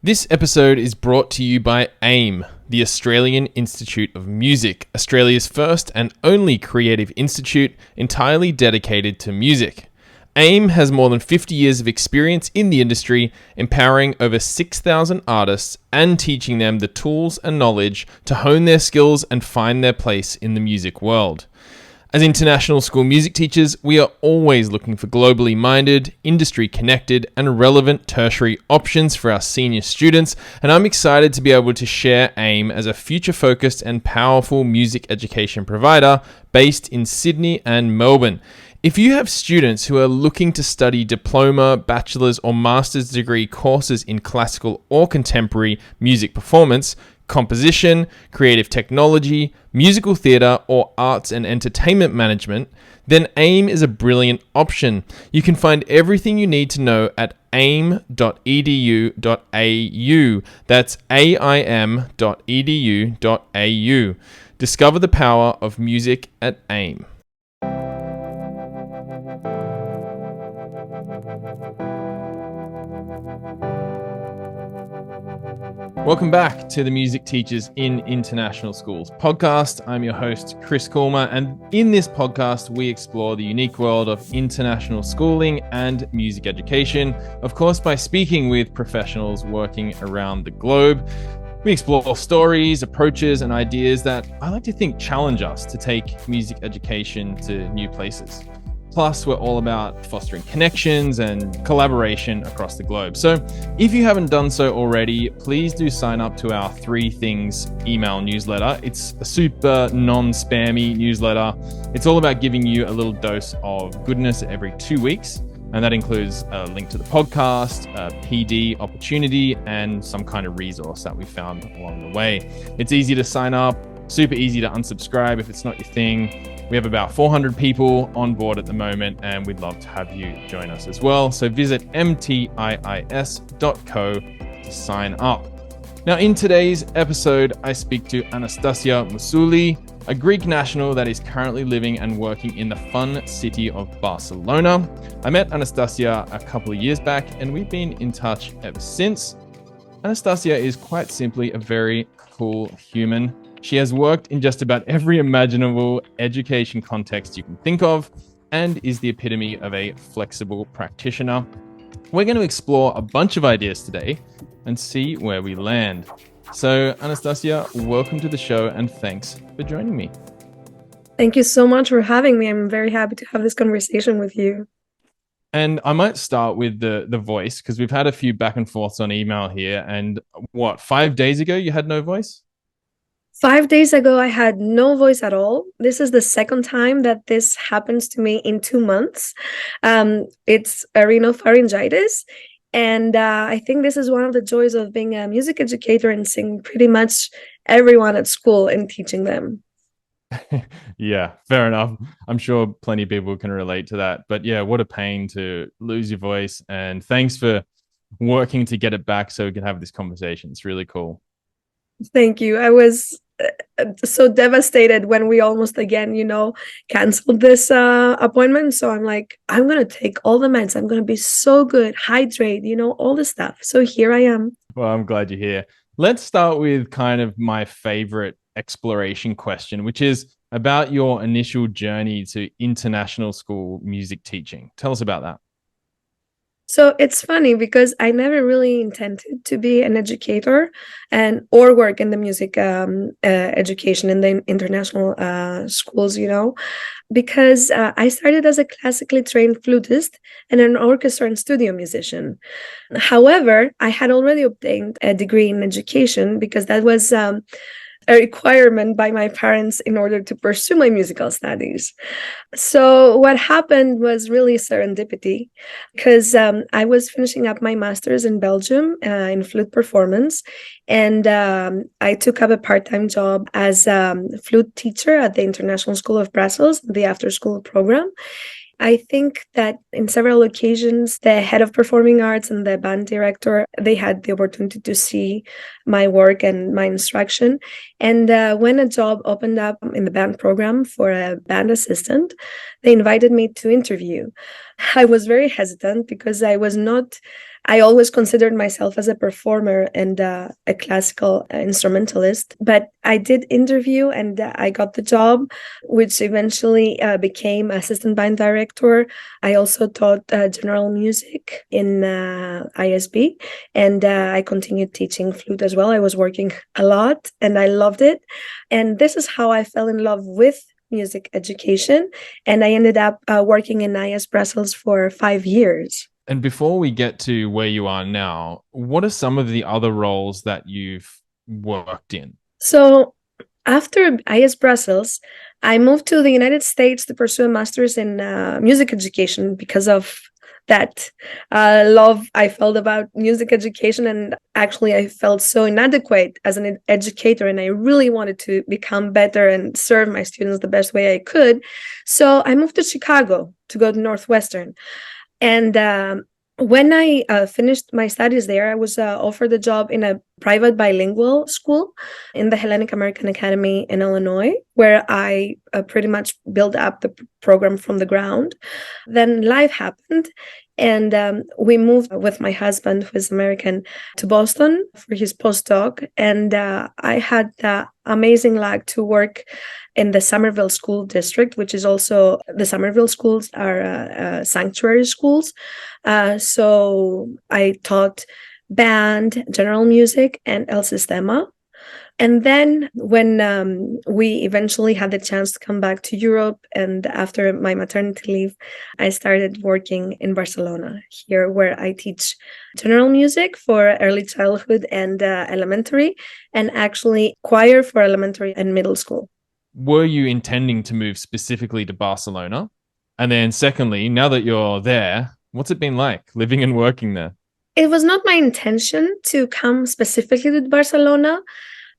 This episode is brought to you by AIM, the Australian Institute of Music, Australia's first and only creative institute entirely dedicated to music. AIM has more than 50 years of experience in the industry, empowering over 6,000 artists and teaching them the tools and knowledge to hone their skills and find their place in the music world. As international school music teachers, we are always looking for globally minded, industry-connected, and relevant tertiary options for our senior students, and I'm excited to be able to share AIM as a future-focused and powerful music education provider based in Sydney and Melbourne. If you have students who are looking to study diploma, bachelor's, or master's degree courses in classical or contemporary music performance, composition, creative technology, musical theatre, or arts and entertainment management, then AIM is a brilliant option. You can find everything you need to know at aim.edu.au. That's aim.edu.au. Discover the power of music at AIM. Welcome back to the Music Teachers in International Schools podcast. I'm your host, Chris Coolmer, and in this podcast, we explore the unique world of international schooling and music education, of course, by speaking with professionals working around the globe. We explore stories, approaches, and ideas that I like to think challenge us to take music education to new places. Plus, we're all about fostering connections and collaboration across the globe. So if you haven't done so already, please do sign up to our 3 Things email newsletter. It's a super non-spammy newsletter. It's all about giving you a little dose of goodness every 2 weeks. And that includes a link to the podcast, a PD opportunity, and some kind of resource that we found along the way. It's easy to sign up, super easy to unsubscribe if it's not your thing. We have about 400 people on board at the moment, and we'd love to have you join us as well. So visit mtiis.co to sign up. Now, in today's episode, I speak to Anastasia Mousouli, a Greek national that is currently living and working in the fun city of Barcelona. I met Anastasia a couple of years back, and we've been in touch ever since. Anastasia is quite simply a very cool human. She has worked in just about every imaginable education context you can think of and is the epitome of a flexible practitioner. We're going to explore a bunch of ideas today and see where we land. So, Anastasia, welcome to the show and thanks for joining me. Thank you so much for having me. I'm very happy to have this conversation with you. And I might start with the voice, because we've had a few back and forths on email here. And 5 days ago, you had no voice? 5 days ago, I had no voice at all. This is the second time that this happens to me in 2 months. It's rhinopharyngitis. And I think this is one of the joys of being a music educator and seeing pretty much everyone at school and teaching them. Yeah, fair enough. I'm sure plenty of people can relate to that. But yeah, what a pain to lose your voice. And thanks for working to get it back so we can have this conversation. It's really cool. Thank you. I was so devastated when we almost again, canceled this appointment. So I'm like, I'm going to take all the meds. I'm going to be so good, hydrate, all the stuff. So here I am. Well, I'm glad you're here. Let's start with kind of my favorite exploration question, which is about your initial journey to international school music teaching. Tell us about that. So it's funny because I never really intended to be an educator or work in the music education in the international schools, because I started as a classically trained flutist and an orchestra and studio musician. However, I had already obtained a degree in education because that was a requirement by my parents in order to pursue my musical studies. So what happened was really serendipity, because I was finishing up my master's in Belgium in flute performance, and I took up a part-time job as a flute teacher at the International School of Brussels, the after-school program. I think that in several occasions, the head of performing arts and the band director, they had the opportunity to see my work and my instruction. And when a job opened up in the band program for a band assistant, they invited me to interview. I was very hesitant because I was not I always considered myself as a performer and a classical instrumentalist, but I did interview and I got the job, which eventually became assistant band director. I also taught general music in ISB, and I continued teaching flute as well. I was working a lot and I loved it. And this is how I fell in love with music education. And I ended up working in IS Brussels for 5 years. And before we get to where you are now, what are some of the other roles that you've worked in? So after IS Brussels, I moved to the United States to pursue a master's in music education because of that love I felt about music education. And actually, I felt so inadequate as an educator, and I really wanted to become better and serve my students the best way I could. So I moved to Chicago to go to Northwestern. And when I finished my studies there, I was offered a job in a private bilingual school in the Hellenic American Academy in Illinois, where I pretty much built up the program from the ground. Then life happened, and we moved with my husband, who is American, to Boston for his postdoc. And I had the amazing luck to work in the Somerville School District, which is also, the Somerville schools are sanctuary schools. So I taught band, general music, and El Sistema. And then when we eventually had the chance to come back to Europe, and after my maternity leave, I started working in Barcelona here, where I teach general music for early childhood and elementary, and actually choir for elementary and middle school. Were you intending to move specifically to Barcelona? And then secondly, now that you're there, what's it been like living and working there? It was not my intention to come specifically to Barcelona,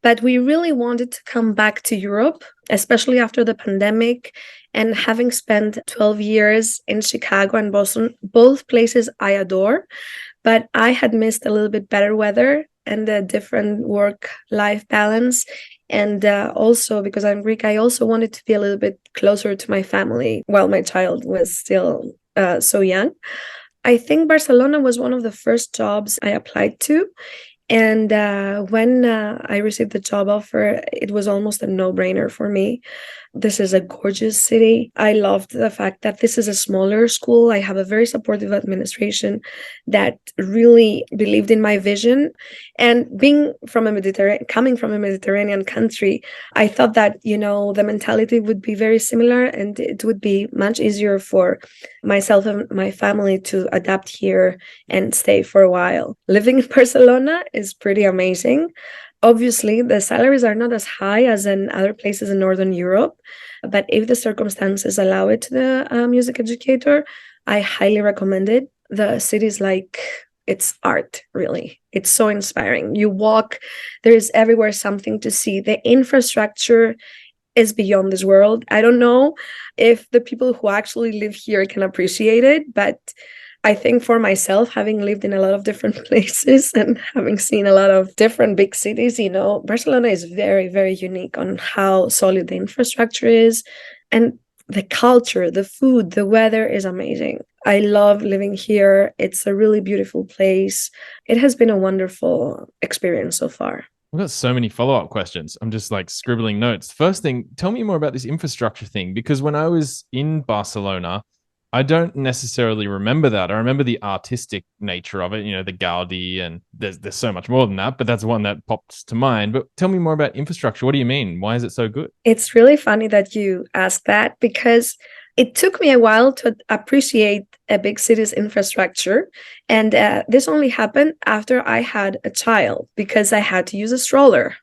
but we really wanted to come back to Europe, especially after the pandemic. And having spent 12 years in Chicago and Boston, both places I adore, but I had missed a little bit better weather and a different work-life balance. And also, because I'm Greek, I also wanted to be a little bit closer to my family while my child was still so young. I think Barcelona was one of the first jobs I applied to. And when I received the job offer, it was almost a no-brainer for me. This is a gorgeous city. I loved the fact that this is a smaller school. I have a very supportive administration that really believed in my vision. And being from coming from a Mediterranean country, I thought that, the mentality would be very similar, and it would be much easier for myself and my family to adapt here and stay for a while. Living in Barcelona is pretty amazing. Obviously, the salaries are not as high as in other places in Northern Europe, but if the circumstances allow it to the music educator, I highly recommend it. The city is like, it's art, really. It's so inspiring. You walk, there is everywhere something to see. The infrastructure is beyond this world. I don't know if the people who actually live here can appreciate it, but I think for myself, having lived in a lot of different places and having seen a lot of different big cities, Barcelona is very, very unique on how solid the infrastructure is, and the culture, the food, the weather is amazing. I love living here. It's a really beautiful place. It has been a wonderful experience so far. I've got so many follow-up questions. I'm just like scribbling notes. First thing, tell me more about this infrastructure thing, because when I was in Barcelona, I don't necessarily remember that. I remember the artistic nature of it, the Gaudi, and there's so much more than that, but that's one that pops to mind. But tell me more about infrastructure. What do you mean? Why is it so good? It's really funny that you ask that, because it took me a while to appreciate a big city's infrastructure. And this only happened after I had a child, because I had to use a stroller.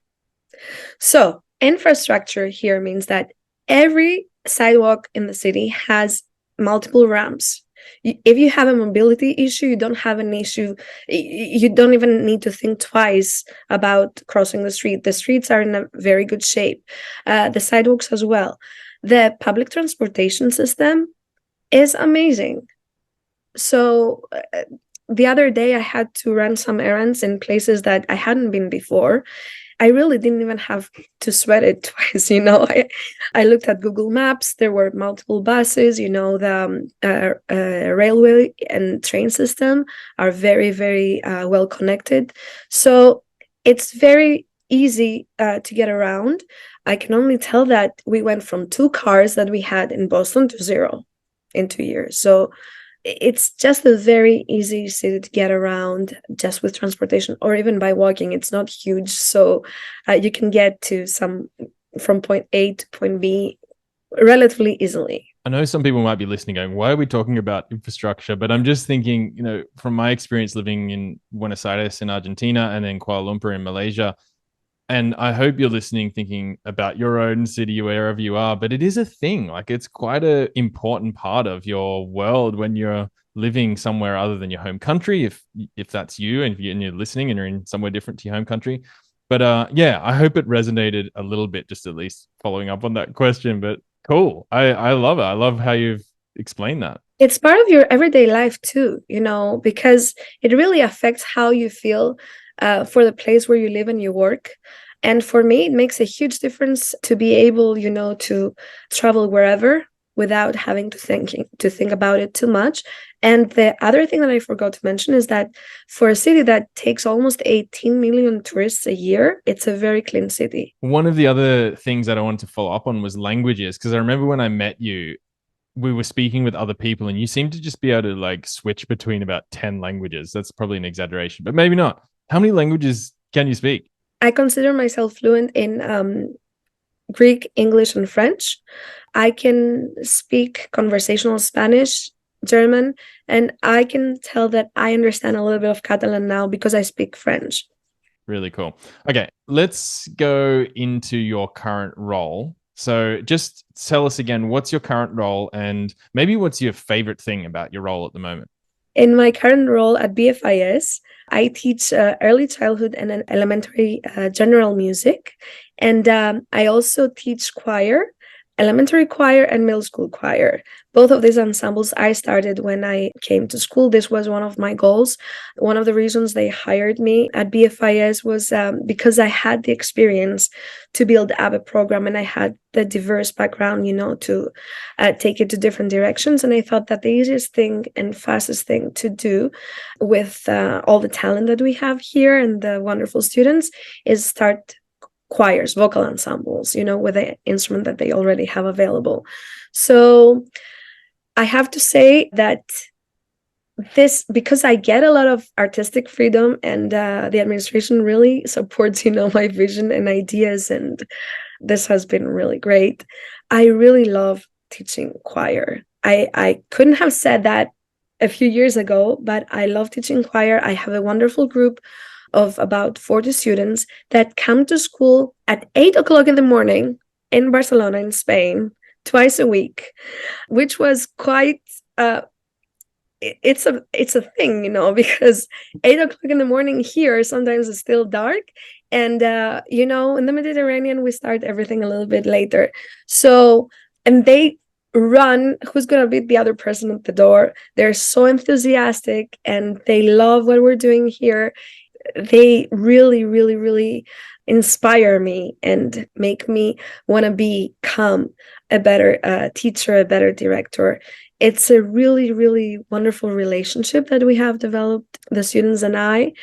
So infrastructure here means that every sidewalk in the city has multiple ramps. If you have a mobility issue, you don't have an issue. You don't even need to think twice about crossing the street. The streets are in a very good shape. The sidewalks as well. The public transportation system is amazing. So the other day I had to run some errands in places that I hadn't been before. I really didn't even have to sweat it twice, you know. I looked at Google Maps. There were multiple buses, you know, the railway and train system are very, very well connected. So it's very easy to get around. I can only tell that we went from 2 cars that we had in Boston to 0 in 2 years. So it's just a very easy city to get around just with transportation or even by walking. It's not huge, so you can get to from point A to point B relatively easily. I know some people might be listening going, why are we talking about infrastructure? But I'm just thinking, from my experience living in Buenos Aires in Argentina and then Kuala Lumpur in Malaysia, and I hope you're listening thinking about your own city, wherever you are, but it is a thing. Like, it's quite an important part of your world when you're living somewhere other than your home country, if that's you and you're listening and you're in somewhere different to your home country. But yeah, I hope it resonated a little bit, just at least following up on that question. But cool. I love it. I love how you've explained that. It's part of your everyday life too, you know, because it really affects how you feel for the place where you live and you work. And for me, it makes a huge difference to be able, you know, to travel wherever without having to think about it too much. And the other thing that I forgot to mention is that for a city that takes almost 18 million tourists a year, it's a very clean city. One of the other things that I wanted to follow up on was languages, because I remember when I met you, we were speaking with other people and you seemed to just be able to like switch between about 10 languages. That's probably an exaggeration, but maybe not. How many languages can you speak? I consider myself fluent in Greek, English, and French. I can speak conversational Spanish, German, and I can tell that I understand a little bit of Catalan now because I speak French. Really cool. Okay, let's go into your current role. So just tell us again, what's your current role and maybe what's your favorite thing about your role at the moment? In my current role at BFIS, I teach early childhood and an elementary general music. And I also teach choir, elementary choir and middle school choir. Both of these ensembles I started when I came to school. This was one of my goals. One of the reasons they hired me at BFIS was because I had the experience to build up a program and I had the diverse background, you know, to take it to different directions. And I thought that the easiest thing and fastest thing to do with all the talent that we have here and the wonderful students is start choirs, vocal ensembles, you know, with the instrument that they already have available. So I have to say that this, because I get a lot of artistic freedom and the administration really supports, you know, my vision and ideas, and this has been really great. I really love teaching choir. I couldn't have said that a few years ago, but I love teaching choir. I have a wonderful group of about 40 students that come to school at 8 o'clock in the morning in Barcelona, in Spain, twice a week, which was quite, it's a thing, you know, because 8 o'clock in the morning here, sometimes it's still dark. And, you know, in the Mediterranean, we start everything a little bit later. So, and they run, who's going to beat the other person at the door. They're so enthusiastic and they love what we're doing here. They really, really, really inspire me and make me want to become a better teacher, a better director. It's a really, really wonderful relationship that we have developed, the students and I,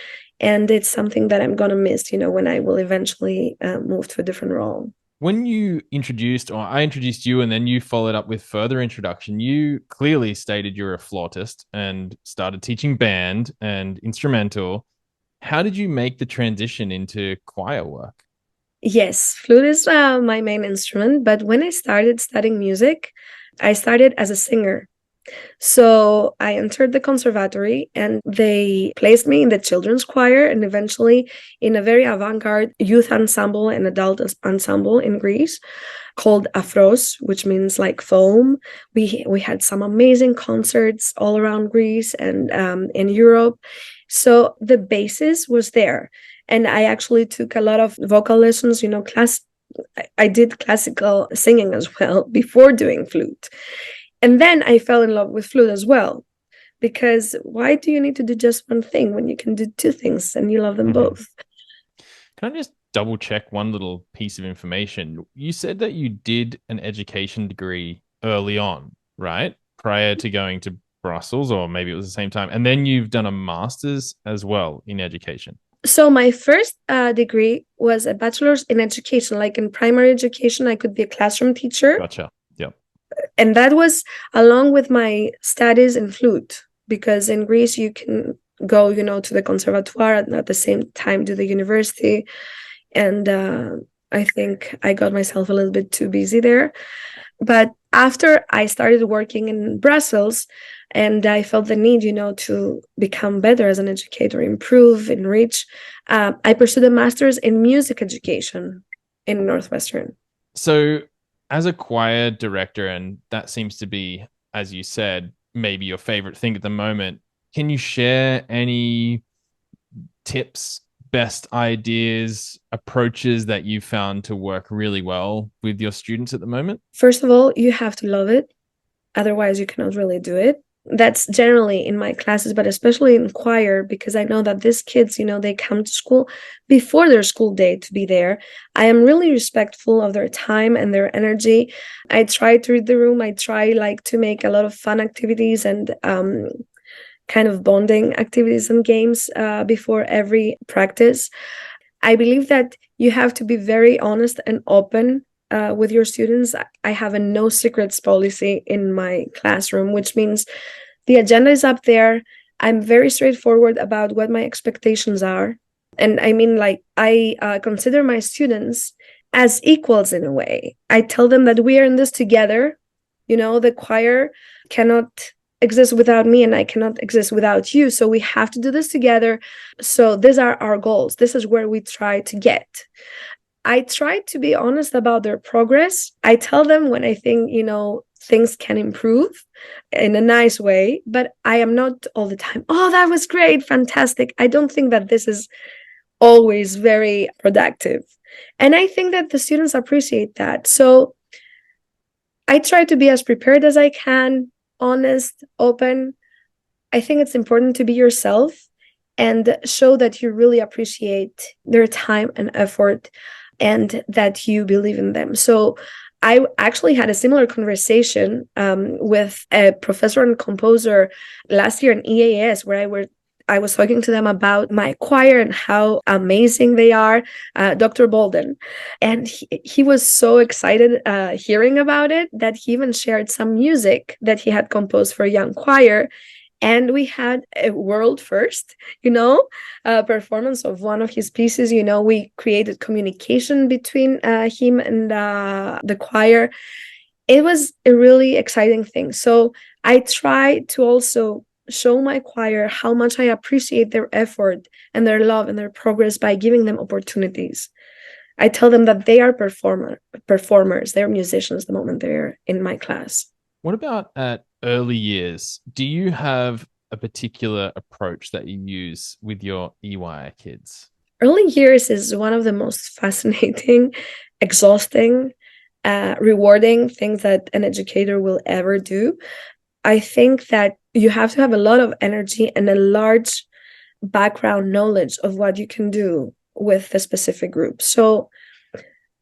and it's something that I'm going to miss, you know, when I will eventually move to a different role. When you introduced, or I introduced you, and then you followed up with further introduction, you clearly stated you're a flautist and started teaching band and instrumental. How did you make the transition into choir work? Yes, flute is my main instrument, but when I started studying music, I started as a singer. So I entered the conservatory and they placed me in the children's choir and eventually in a very avant-garde youth ensemble and adult ensemble in Greece called Afros, which means like foam. We had some amazing concerts all around Greece and in Europe. So the basis was there. And I actually took a lot of vocal lessons, you know, I did classical singing as well before doing flute. And then I fell in love with flute as well, because why do you need to do just one thing when you can do two things and you love them both? Can I just double check one little piece of information. You said that you did an education degree early on, right? Prior to going to Brussels, or maybe it was the same time. And then you've done a master's as well in education. So my first degree was a bachelor's in education. Like in primary education, I could be a classroom teacher. Gotcha. Yep. And that was along with my studies in flute, because in Greece you can go, to the conservatoire and at the same time do the university. And I think I got myself a little bit too busy there. But after I started working in Brussels, and I felt the need, to become better as an educator, improve, enrich, I pursued a master's in music education in Northwestern. So, as a choir director, and that seems to be, as you said, maybe your favorite thing at the moment, can you share any tips, best ideas, approaches that you found to work really well with your students at the moment? First of all, you have to love it. Otherwise, you cannot really do it. That's generally in my classes, but especially in choir, because I know that these kids, they come to school before their school day to be there. I am really respectful of their time and their energy. I try to read the room. I try to make a lot of fun activities and kind of bonding activities and games before every practice. I believe that you have to be very honest and open with your students. I have a no secrets policy in my classroom, which means the agenda is up there. I'm very straightforward about what my expectations are. And I mean, I consider my students as equals in a way. I tell them that we are in this together. The choir cannot exist without me, and I cannot exist without you. So we have to do this together. So these are our goals. This is where we try to get. I try to be honest about their progress. I tell them when I think, things can improve in a nice way, but I am not all the time, oh, that was great, fantastic. I don't think that this is always very productive. And I think that the students appreciate that. So I try to be as prepared as I can, honest, open. I think it's important to be yourself and show that you really appreciate their time and effort, and that you believe in them. So I actually had a similar conversation with a professor and composer last year in EAS, where I was talking to them about my choir and how amazing they are, Dr. Bolden. And he was so excited hearing about it that he even shared some music that he had composed for a young choir. And we had a world first, performance of one of his pieces. We created communication between him and the choir. It was a really exciting thing. So I try to also show my choir how much I appreciate their effort and their love and their progress by giving them opportunities. I tell them that they are performers, they're musicians the moment they're in my class. What about at early years? Do you have a particular approach that you use with your EY kids? Early years is one of the most fascinating, exhausting, rewarding things that an educator will ever do. I think that you have to have a lot of energy and a large background knowledge of what you can do with a specific group. So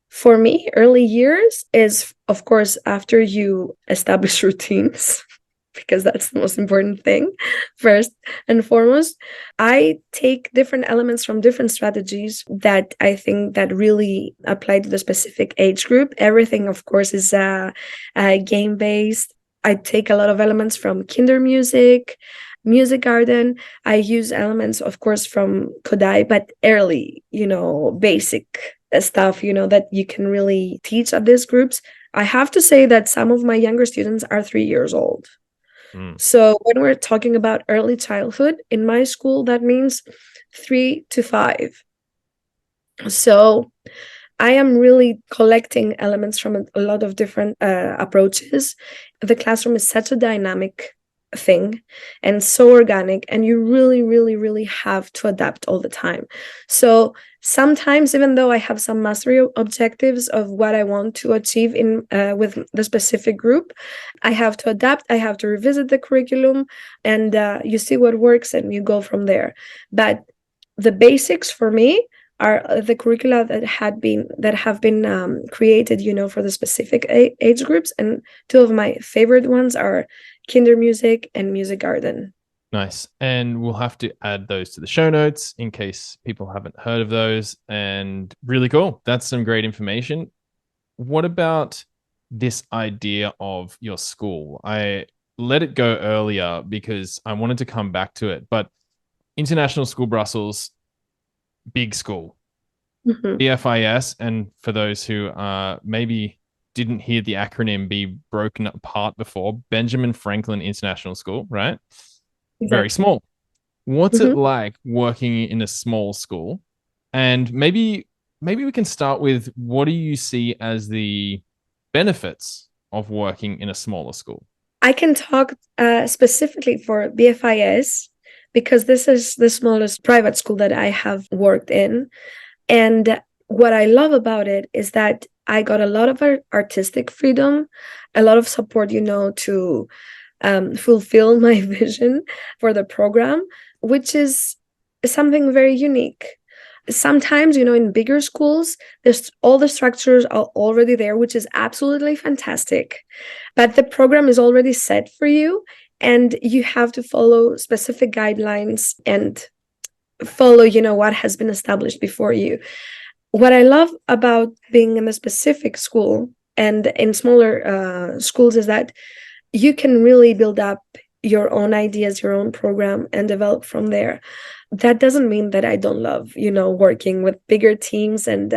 for me, early years is, of course, after you establish routines, because that's the most important thing, first and foremost. I take different elements from different strategies that I think that really apply to the specific age group. Everything, of course, is game-based. I take a lot of elements from kinder music garden. I use elements, of course, from Kodai, but early, basic stuff, that you can really teach at these groups. I have to say that some of my younger students are 3 years old. So when we're talking about early childhood in my school, that means 3 to 5. So I am really collecting elements from a lot of different approaches. The classroom is such a dynamic thing and so organic, and you really, really, really have to adapt all the time. So sometimes, even though I have some mastery objectives of what I want to achieve in with the specific group, I have to adapt. I have to revisit the curriculum, and you see what works and you go from there. But the basics for me are the curricula that have been created, for the specific age groups. And two of my favorite ones are kinder music and music garden. Nice. And we'll have to add those to the show notes in case people haven't heard of those. And really cool. That's some great information. What about this idea of your school? I let it go earlier because I wanted to come back to it, but International School Brussels, big school, BFIS. And for those who maybe didn't hear the acronym be broken apart before, Benjamin Franklin International School, right? Exactly. Very small. What's it like working in a small school? And maybe we can start with, what do you see as the benefits of working in a smaller school? I can talk specifically for BFIS because this is the smallest private school that I have worked in. And what I love about it is that I got a lot of artistic freedom, a lot of support, to fulfill my vision for the program, which is something very unique. Sometimes, in bigger schools, there's all the structures are already there, which is absolutely fantastic. But the program is already set for you, and you have to follow specific guidelines and follow, what has been established before you. What I love about being in a specific school and in smaller schools is that you can really build up your own ideas, your own program, and develop from there. That doesn't mean that I don't love, working with bigger teams and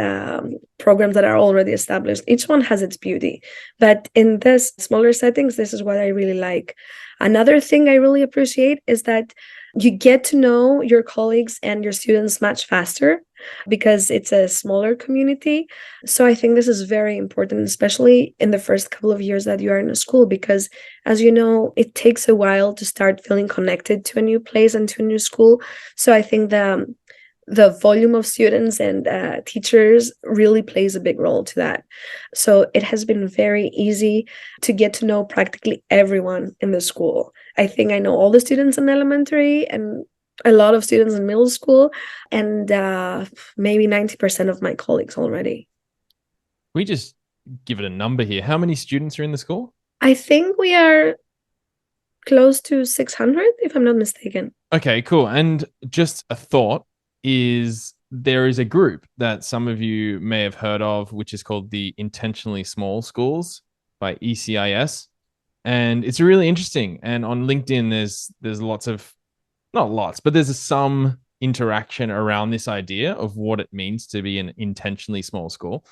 programs that are already established. Each one has its beauty. But in this smaller settings, this is what I really like. Another thing I really appreciate is that you get to know your colleagues and your students much faster because it's a smaller community. So I think this is very important, especially in the first couple of years that you are in a school, because as you know, it takes a while to start feeling connected to a new place and to a new school. So I think the volume of students and teachers really plays a big role to that. So it has been very easy to get to know practically everyone in the school. I think I know all the students in elementary and a lot of students in middle school, and maybe 90% of my colleagues already. We just give it a number here. How many students are in the school? I think we are close to 600, if I'm not mistaken. Okay, cool. And just a thought is, there is a group that some of you may have heard of, which is called the Intentionally Small Schools by ECIS. And it's really interesting. And on LinkedIn, there's lots of, not lots, but there's some interaction around this idea of what it means to be an intentionally small school.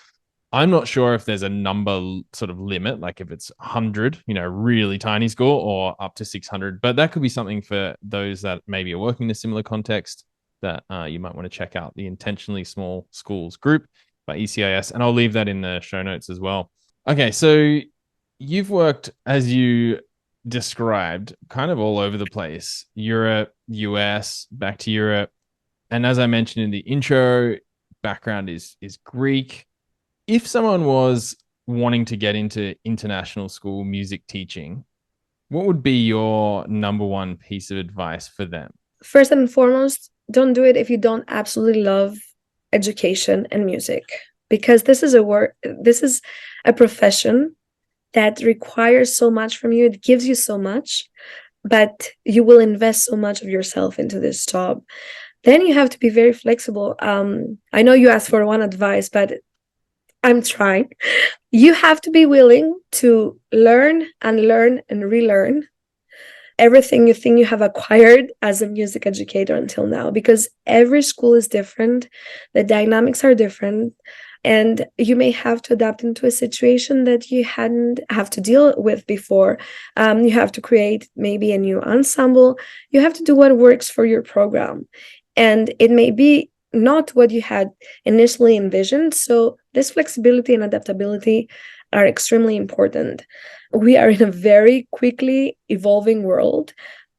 I'm not sure if there's a number sort of limit, like if it's 100, really tiny school, or up to 600. But that could be something for those that maybe are working in a similar context that you might want to check out, the Intentionally Small Schools group by ECIS. And I'll leave that in the show notes as well. Okay, so you've worked, as you described, kind of all over the place. Europe, US, back to Europe. And as I mentioned in the intro, background is Greek. If someone was wanting to get into international school music teaching, what would be your number one piece of advice for them? First and foremost, don't do it if you don't absolutely love education and music, because this is a profession that requires so much from you. It gives you so much, but you will invest so much of yourself into this job. Then you have to be very flexible. I know you asked for one advice, but I'm trying. You have to be willing to learn and relearn everything you think you have acquired as a music educator until now, because every school is different, the dynamics are different, and you may have to adapt into a situation that you hadn't have to deal with before. You have to create maybe a new ensemble. You have to do what works for your program, and it may be not what you had initially envisioned. So this flexibility and adaptability are extremely important. We are in a very quickly evolving world.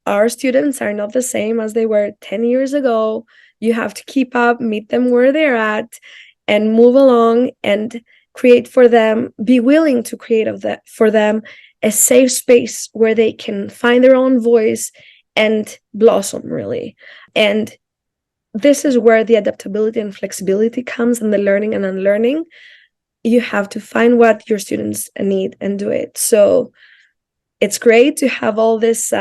Our students are not the same as they were 10 years ago. You have to keep up, meet them where they're at, and move along and create for them, be willing to create for them a safe space where they can find their own voice and blossom, really. And this is where the adaptability and flexibility comes, and the learning and unlearning. You have to find what your students need and do it. So it's great to have all this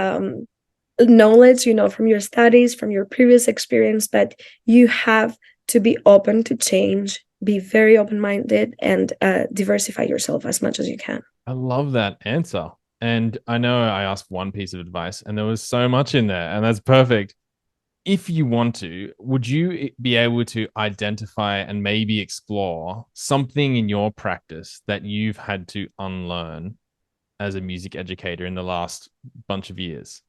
knowledge, from your studies, from your previous experience, but you have to be open to change, be very open-minded, and diversify yourself as much as you can. I love that answer. And I know I asked one piece of advice and there was so much in there, and that's perfect. If you want to, would you be able to identify and maybe explore something in your practice that you've had to unlearn as a music educator in the last bunch of years?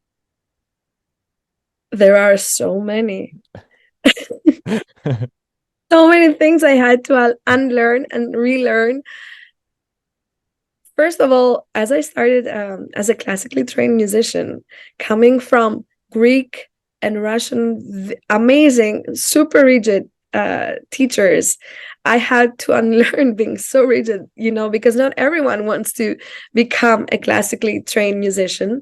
There are so many. So many things I had to unlearn and relearn. First of all, as I started as a classically trained musician, coming from Greek and Russian, amazing, super rigid teachers, I had to unlearn being so rigid, because not everyone wants to become a classically trained musician.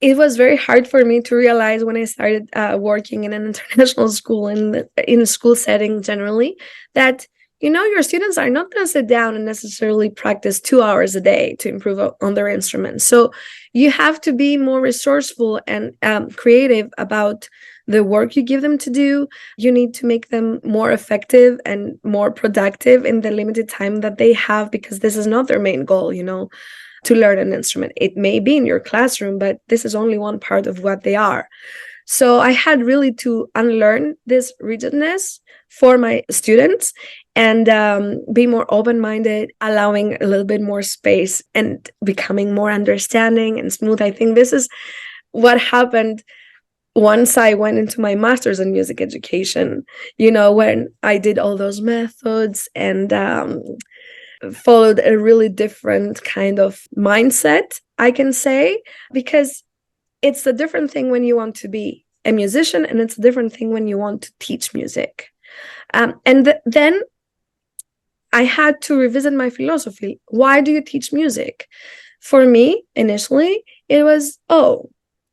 It was very hard for me to realize when I started working in an international school, in a school setting generally, that your students are not going to sit down and necessarily practice 2 hours a day to improve on their instruments. So you have to be more resourceful and creative about the work you give them to do. You need to make them more effective and more productive in the limited time that they have, because this is not their main goal, to learn an instrument. It may be in your classroom, but this is only one part of what they are. So I had really to unlearn this rigidness for my students and be more open-minded, allowing a little bit more space and becoming more understanding and smooth. I think this is what happened once I went into my master's in music education, when I did all those methods and followed a really different kind of mindset, I can say, because it's a different thing when you want to be a musician, and it's a different thing when you want to teach music. Then I had to revisit my philosophy. Why do you teach music? For me, initially, it was,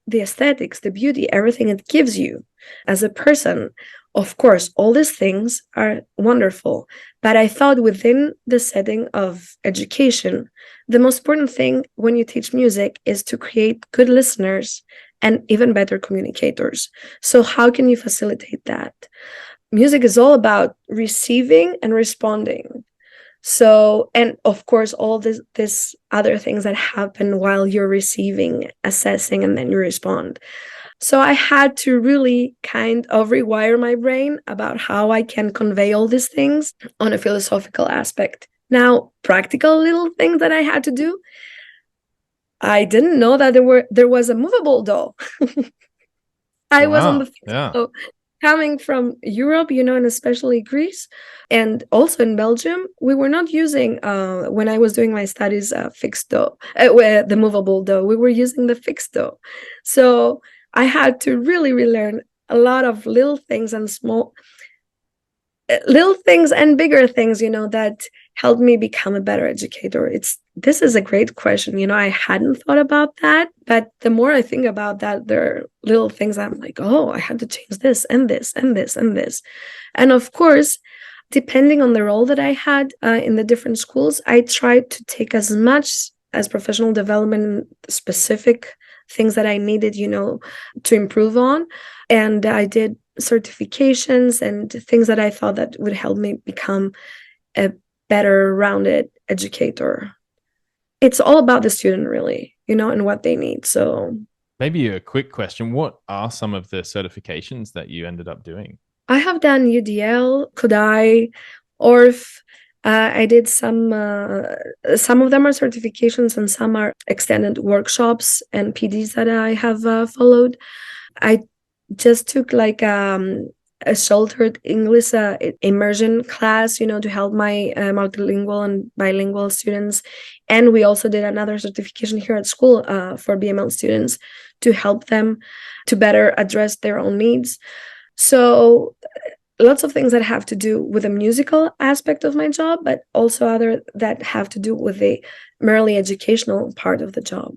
the aesthetics, the beauty, everything it gives you as a person. Of course, all these things are wonderful, but I thought within the setting of education, the most important thing when you teach music is to create good listeners and even better communicators. So how can you facilitate that? Music is all about receiving and responding. So, and of course, all this other things that happen while you're receiving, assessing, and then you respond. So I had to really kind of rewire my brain about how I can convey all these things on a philosophical aspect. Now, practical little things that I had to do. I didn't know that there was a movable dough. I was on the coming from Europe, and especially Greece, and also in Belgium, we were not using, when I was doing my studies, fixed dough, the movable dough. We were using the fixed dough. So I had to really relearn a lot of little things and bigger things, that helped me become a better educator. This is a great question. I hadn't thought about that, but the more I think about that, there are little things I'm like, I had to change this and this and this and this. And of course, depending on the role that I had in the different schools, I tried to take as much as professional development, specific things that I needed, to improve on. And I did certifications and things that I thought that would help me become a better rounded educator. It's all about the student, really, and what they need. So maybe a quick question. What are some of the certifications that you ended up doing? I have done UDL, Kodai, ORF. I did some of them are certifications and some are extended workshops and PDs that I have followed. I just took like a sheltered English immersion class, to help my multilingual and bilingual students. And we also did another certification here at school for BML students to help them to better address their own needs. So lots of things that have to do with the musical aspect of my job, but also other that have to do with the merely educational part of the job.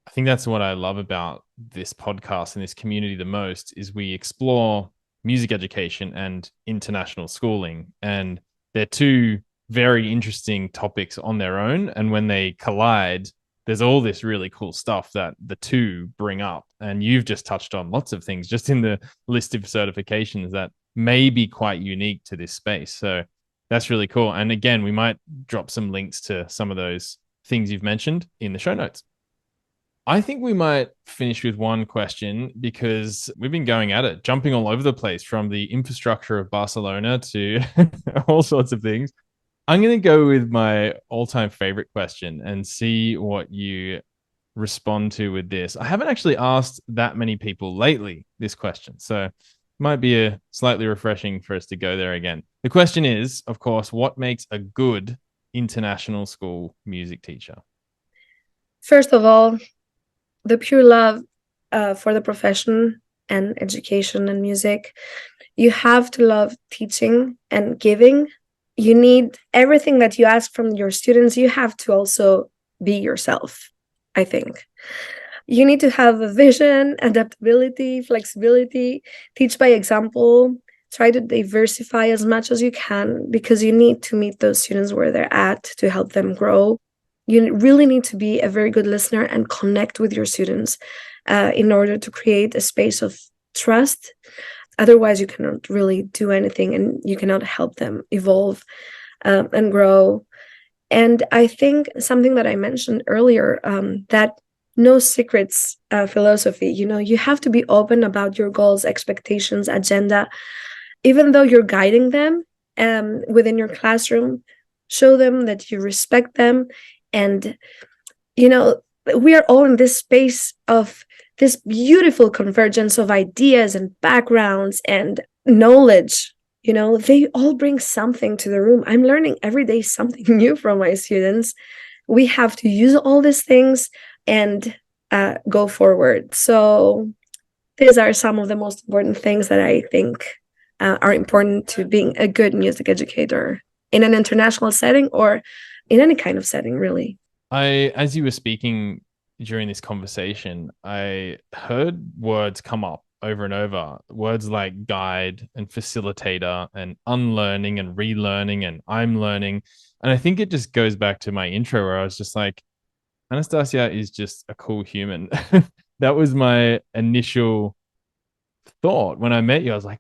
I think that's what I love about this podcast and this community the most is we explore music education and international schooling. And they're two very interesting topics on their own. And when they collide, there's all this really cool stuff that the two bring up. And you've just touched on lots of things just in the list of certifications that may be quite unique to this space. So that's really cool. And again, we might drop some links to some of those things you've mentioned in the show notes. I think we might finish with one question because we've been going at it, jumping all over the place from the infrastructure of Barcelona to all sorts of things. I'm going to go with my all-time favorite question and see what you respond to with this. I haven't actually asked that many people lately this question, so it might be a slightly refreshing for us to go there again. The question is, of course, what makes a good international school music teacher? First of all, the pure love for the profession and education and music. You have to love teaching and giving. You need everything that you ask from your students. You have to also be yourself, I think. You need to have a vision, adaptability, flexibility, teach by example, try to diversify as much as you can because you need to meet those students where they're at to help them grow. You really need to be a very good listener and connect with your students in order to create a space of trust. Otherwise, you cannot really do anything and you cannot help them evolve and grow. And I think something that I mentioned earlier, that no secrets philosophy, you have to be open about your goals, expectations, agenda. Even though you're guiding them within your classroom, show them that you respect them. And, we are all in this space of this beautiful convergence of ideas and backgrounds and knowledge. They all bring something to the room. I'm learning every day something new from my students. We have to use all these things and go forward. So these are some of the most important things that I think are important to being a good music educator in an international setting or in any kind of setting, really. As you were speaking during this conversation, I heard words come up over and over, words like guide and facilitator and unlearning and relearning and I'm learning. And I think it just goes back to my intro where I was just like, Anastasia is just a cool human. That was my initial thought when I met you. I was like,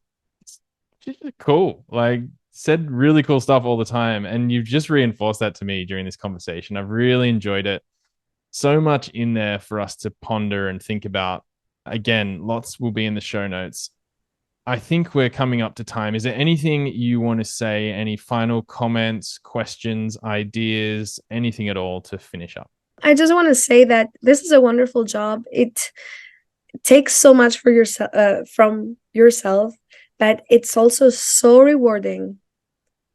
she's just cool. Like, said really cool stuff all the time. And you've just reinforced that to me during this conversation. I've really enjoyed it. So much in there for us to ponder and think about. Again, lots will be in the show notes. I think we're coming up to time. Is there anything you want to say? Any final comments, questions, ideas, anything at all to finish up? I just want to say that this is a wonderful job. It takes so much for yourself from yourself, but it's also so rewarding.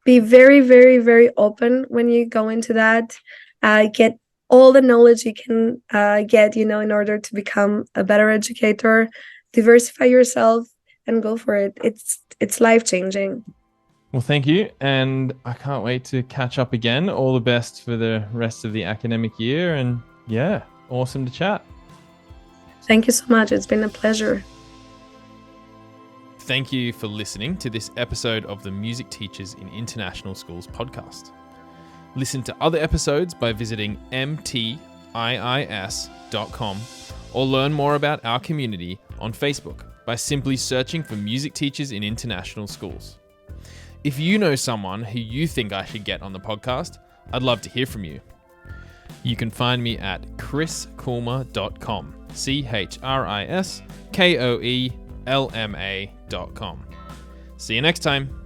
Be very, very, very open when you go into that. Get all the knowledge you can get, in order to become a better educator. Diversify yourself and go for it. It's life-changing. Well, thank you. And I can't wait to catch up again. All the best for the rest of the academic year. And yeah, awesome to chat. Thank you so much. It's been a pleasure. Thank you for listening to this episode of the Music Teachers in International Schools podcast. Listen to other episodes by visiting mtiis.com or learn more about our community on Facebook by simply searching for Music Teachers in International Schools. If you know someone who you think I should get on the podcast, I'd love to hear from you. You can find me at chriskoelma.com, ChrisKoelma.com. See you next time.